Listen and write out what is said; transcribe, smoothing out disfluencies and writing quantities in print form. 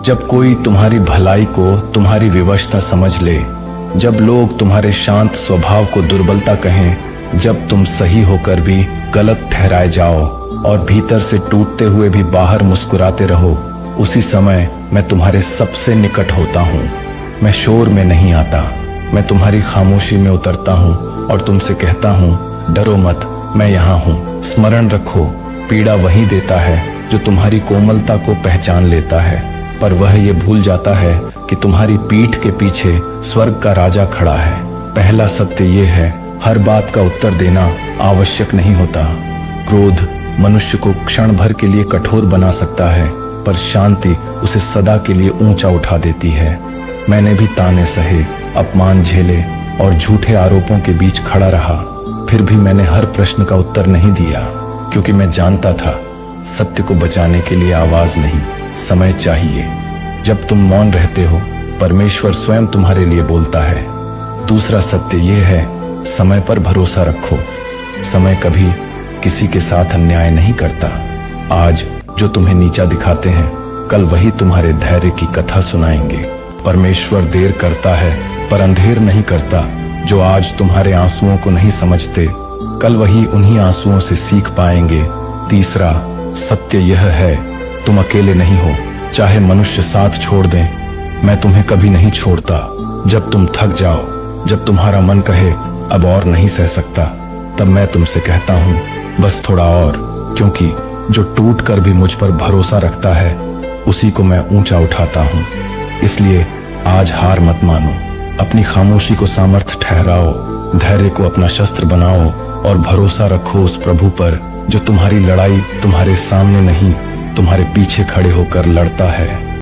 जब कोई तुम्हारी भलाई को तुम्हारी विवशता समझ ले, जब लोग तुम्हारे शांत स्वभाव को दुर्बलता कहें, जब तुम सही होकर भी गलत ठहराए जाओ और भीतर से टूटते हुए भी बाहर मुस्कुराते रहो, उसी समय मैं तुम्हारे सबसे निकट होता हूँ। मैं शोर में नहीं आता, मैं तुम्हारी खामोशी में उतरता हूँ और तुमसे कहता हूँ, डरो मत, मैं यहाँ हूँ। स्मरण रखो, पीड़ा वही देता है जो तुम्हारी कोमलता को पहचान लेता है, पर वह ये भूल जाता है कि तुम्हारी पीठ के पीछे स्वर्ग का राजा खड़ा है। पहला सत्य ये है, हर बात का उत्तर देना आवश्यक नहीं होता। क्रोध मनुष्य को क्षण भर के लिए कठोर बना सकता है, पर शांति उसे सदा के लिए ऊंचा उठा देती है। मैंने भी ताने सहे, अपमान झेले और झूठे आरोपों के बीच खड़ा रहा, फिर भी मैंने हर प्रश्न का उत्तर नहीं दिया, क्योंकि मैं जानता था सत्य को बचाने के लिए आवाज नहीं, समय चाहिए। जब तुम मौन रहते हो, परमेश्वर स्वयं तुम्हारे लिए बोलता है। दूसरा सत्य यह है, समय पर भरोसा रखो। समय कभी किसी के साथ अन्याय नहीं करता। आज जो तुम्हें नीचा दिखाते हैं, कल वही तुम्हारे धैर्य की कथा सुनाएंगे। परमेश्वर देर करता है पर अंधेर नहीं करता। जो आज तुम्हारे आंसुओं को नहीं समझते, कल वही उन्हीं आंसुओं से सीख पाएंगे। तीसरा सत्य यह है, तुम अकेले नहीं हो। चाहे मनुष्य साथ छोड़ दें, मैं तुम्हें कभी नहीं छोड़ता। जब तुम थक जाओ, जब तुम्हारा मन कहे अब और नहीं सह सकता, तब मैं तुमसे कहता हूँ, बस थोड़ा और, क्योंकि जो टूट कर भी मुझ पर भरोसा रखता है, उसी को मैं ऊंचा उठाता हूँ। इसलिए आज हार मत मानो, अपनी खामोशी को सामर्थ्य ठहराओ, धैर्य को अपना शस्त्र बनाओ और भरोसा रखो उस प्रभु पर जो तुम्हारी लड़ाई तुम्हारे सामने नहीं, तुम्हारे पीछे खड़े होकर लड़ता है।